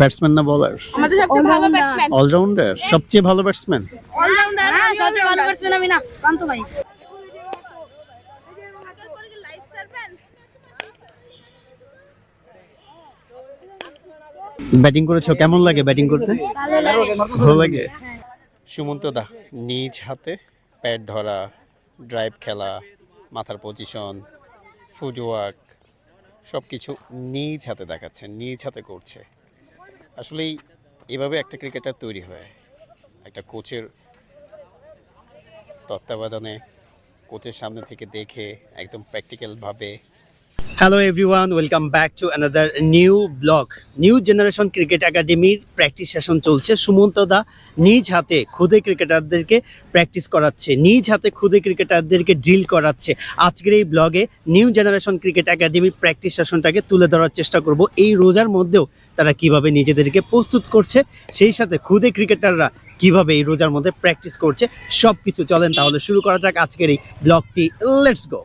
Batsman না বলার? আমাদের সবচেয়ে ভালো ব্যাটসম্যান। অলরাউন্ডার, সবচেয়ে ভালো ব্যাটসম্যান। অলরাউন্ডার না, সবচেয়ে ভালো ব্যাটসম্যান আমি না, প্রান্ত ভাই। ব্যাটিং করেছো, কেমন লাগে ব্যাটিং করতে? ভালো লাগে। ভালো লাগে। সুমন্ত দা নিজ হাতে প্যাড ধরা, ড্রাইভ খেলা, মাথার পজিশন, ফুটওয়ার্ক সব কিছু নিজ হাতে দেখাচ্ছে, নিজ হাতে করছে। আসলেই এভাবে একটা ক্রিকেটার তৈরি হয়, একটা কোচের তত্ত্বাবধানে, কোচের সামনে থেকে দেখে একদম প্র্যাকটিক্যালভাবে। Hello everyone, welcome back to another new blog. New generation cricket একাডেমির প্র্যাকটিস সেশন চলছে। সুমন্ত দা নিজ হাতে খুদে ক্রিকেটারদেরকে প্র্যাকটিস করাচ্ছে, নিজ হাতে খুদে ক্রিকেটারদেরকে ড্রিল করাচ্ছে। আজকের এই ব্লগে নিউ জেনারেশন ক্রিকেট একাডেমির প্র্যাকটিস সেশনটাকে তুলে ধরার চেষ্টা করব। এই রোজার মধ্যেও তারা কিভাবে নিজেদেরকে প্রস্তুত করছে, সেই সাথে খুদে ক্রিকেটাররা কিভাবে এই রোজার মধ্যে প্র্যাকটিস করছে, সব কিছু। চলেন তাহলে শুরু করা যাক আজকের এই ব্লগটি। Let's go.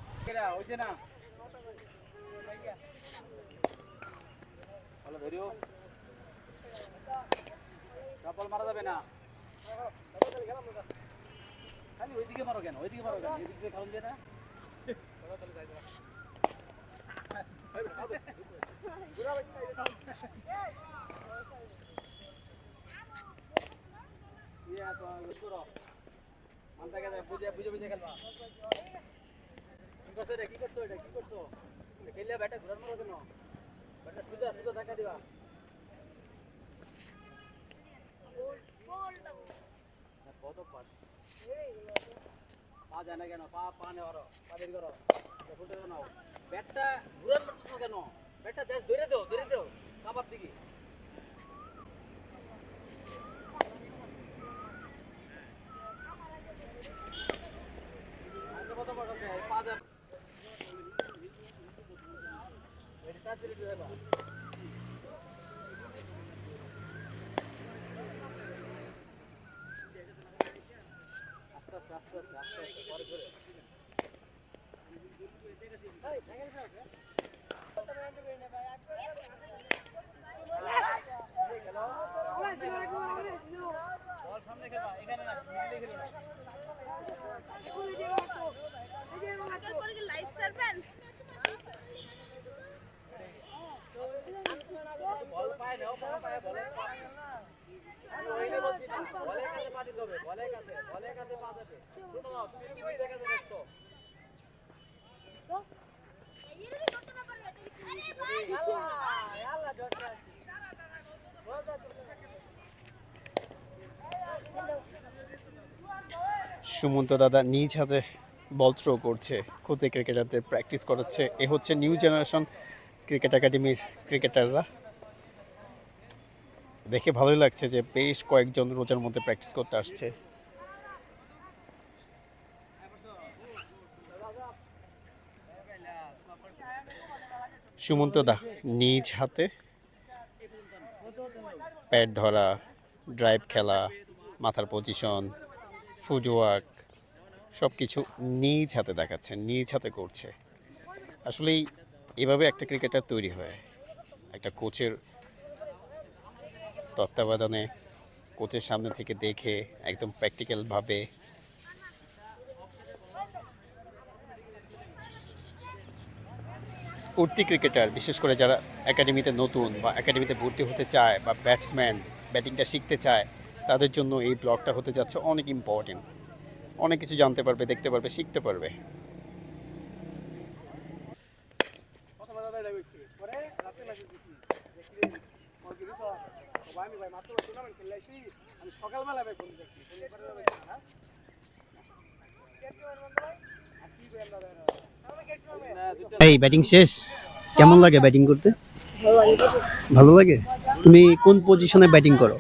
মারা যাবে না, খালি ওইদিকে মারো কেন, ওইদিকে মারো কেন, এদিক দিয়ে কারণ দিয়ে না। বুঝে বুঝে খেলবা। কি করছো এটা, কি করছো এটা, কি করছো? খেললে ব্যাটটা ঘুরান মারো কেন, ব্যাটটা সোজা সোজা দেখা দিবা। পা যায় না কেন, পা নেওয়ার, পা দেরি করো, ব্যাটটা ঘুরান মারতেছো কেন, ব্যাটটা জাস্ট ধরে দেও কাবার দিকে। পা যায় সুমন্ত দাদা নিজ হাতে বল থ্রো করছে, খুদে ক্রিকেটারদের প্র্যাকটিস করাচ্ছে। এ হচ্ছে নিউ জেনারেশন ক্রিকেট একাডেমির ক্রিকেটাররা। দেখে ভালোই লাগছে যে বেশ কয়েকজন রোজার মধ্যে প্র্যাকটিস করতে আসছে। সুমন্ত দা নিজ হাতে প্যাড ধরা, ড্রাইভ খেলা, মাথার পজিশন, ফুটওয়ার্ক সব কিছু নিজ হাতে দেখাচ্ছে, নিজ হাতে করছে। আসলেই এভাবে একটা ক্রিকেটার তৈরি হয়, একটা কোচের তত্ত্বাবধানে, কোচের সামনে থেকে দেখে একদম প্র্যাকটিক্যালভাবে। উঠতি ক্রিকেটার, বিশেষ করে যারা একাডেমিতে নতুন বা একাডেমিতে ভর্তি হতে চায় বা ব্যাটসম্যান ব্যাটিংটা শিখতে চায়, তাদের জন্য এই ব্লগটা হতে যাচ্ছে অনেক ইম্পর্টেন্ট। অনেক কিছু জানতে পারবে, দেখতে পারবে, শিখতে পারবে। এই ব্যাটিং শেষ, কেমন লাগে ব্যাটিং করতে? ভালো লাগে। তুমি কোন পজিশনে ব্যাটিং করো?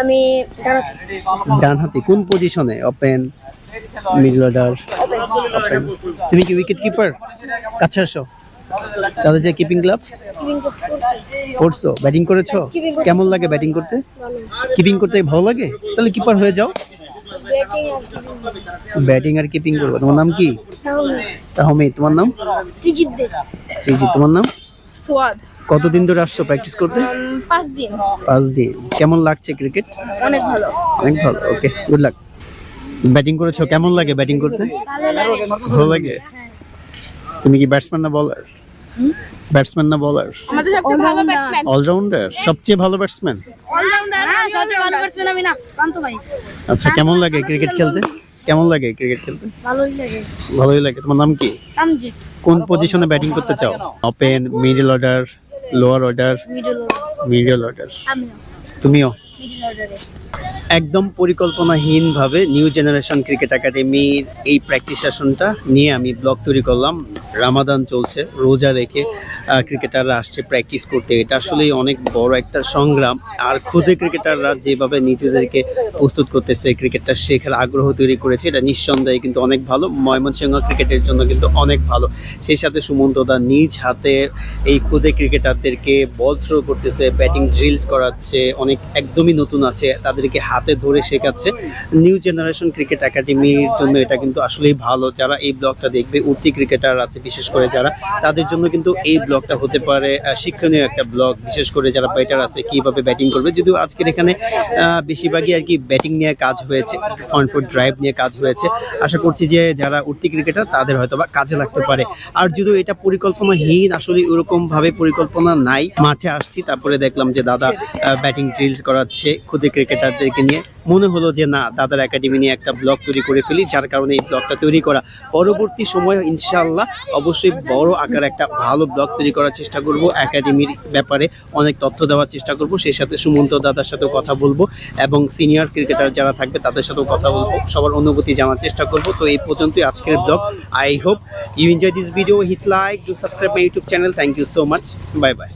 আমি ডানহাতি। কোন পজিশনে? Open, middle order? ওপেন। তুমি কি উইকেট কিপার? কাছে আসো। তাহলে যে কিপিং গ্লাভস পরছো, ব্যাটিং করেছো, কেমন লাগে ব্যাটিং করতে? কিপিং করতে ভালো লাগে? তাহলে কিপার হয়ে যাও। ব্যাটিং আর কিপিং করবো। তোমার নাম কি? তাহমিদ। তোমার নাম? ত্রিজিৎ দে। ত্রিজিৎ। তোমার নাম? সোয়াদ। কতদিন ধরে আসছো প্র্যাকটিস করতে? 5 দিন। 5 দিন। কেমন লাগছে ক্রিকেট? অনেক ভালো। অনেক ভালো। ওকে, গুড লাক। ব্যাটিং করেছো, কেমন লাগে ব্যাটিং করতে? ভালো লাগে। ভালো লাগে। তুমি কি ব্যাটসম্যান না বলার? ব্যাটসম্যান না বলার? আমাদের সবচেয়ে ভালো ব্যাটসম্যান। অলরাউন্ডার, সবচেয়ে ভালো ব্যাটসম্যান। অলরাউন্ডার। সবচেয়ে ভালো ব্যাটসম্যান আমি না, প্রান্ত ভাই। আচ্ছা, কেমন লাগে ক্রিকেট খেলতে? কেমন লাগে ক্রিকেট খেলতে? ভালোই লাগে। ভালোই লাগে। তোমার নাম কি? তামজিদ। কোন পজিশনে ব্যাটিং করতে চাও? Open, middle order, lower order? Middle order. আমিও তুমিও? মিডল অর্ডারে। একদম পরিকল্পনাহীনভাবে নিউ জেনারেশন ক্রিকেট একাডেমির এই প্র্যাকটিস সেশনটা নিয়ে আমি ব্লগ তৈরি করলাম। রামাদান চলছে, রোজা রেখে ক্রিকেটাররা আসছে প্র্যাকটিস করতে। এটা আসলেই অনেক বড় একটা সংগ্রাম। আর খুদে ক্রিকেটাররা যেভাবে নিজেদেরকে প্রস্তুত করতেছে, ক্রিকেটটা শেখার আগ্রহ তৈরি করেছে, এটা নিঃসন্দেহে কিন্তু অনেক ভালো। ময়মনসিংহ ক্রিকেটের জন্য কিন্তু অনেক ভালো। সেই সাথে সুমন্ত দা নিজ হাতে এই খুদে ক্রিকেটারদেরকে বল থ্রো করতেছে, ব্যাটিং ড্রিলস করাচ্ছে, অনেক একদমই নতুন আছে তাদেরকে হাতে ধরে শেখাচ্ছে। নিউ জেনারেশন ক্রিকেট একাডেমির জন্য এটা কিন্তু আসলেই ভালো। যারা এই ব্লগটা দেখবে, উঠতি ক্রিকেটার আছে বিশেষ করে যারা, তাদের জন্য কিন্তু এই ব্লগটা হতে পারে শিক্ষণীয় একটা ব্লগ। বিশেষ করে যারা ব্যাটার আছে কিভাবে ব্যাটিং করবে, যদিও আজকের এখানে বেশিরভাগই আর কি ব্যাটিং নিয়ে কাজ হয়েছে, ফ্রন্ট ফুট ড্রাইভ নিয়ে কাজ হয়েছে। আশা করছি যে যারা উঠতি ক্রিকেটার তাদের হয়তো বা কাজে লাগতে পারে। আর যদিও এটা পরিকল্পনাহীন, আসলে ওরকমভাবে পরিকল্পনা নাই। মাঠে আসছি, তারপরে দেখলাম যে দাদা ব্যাটিং ড্রিলস করাচ্ছে খুদে ক্রিকেটারদেরকে নিয়ে। মনে হলো যে না, দাদার একাডেমি নিয়ে একটা ব্লগ তৈরি করে ফেলি, যার কারণে এই ব্লগটা তৈরি করা। পরবর্তী সময়ে ইনশাআল্লাহ অবশ্যই বড় আকার একটা ভালো ব্লগ তৈরি করার চেষ্টা করব, একাডেমির ব্যাপারে অনেক তথ্য দেওয়ার চেষ্টা করব। সেই সাথে সুমন্ত দাদার সাথেও কথা বলবো এবং সিনিয়র ক্রিকেটার যারা থাকবে তাদের সাথেও কথা বলবো, সবার অনুভূতি জানার চেষ্টা করব। তো এই পর্যন্তই আজকের blog. I hope you enjoy this video. Hit like, do subscribe my YouTube channel. Thank you so much. Bye by.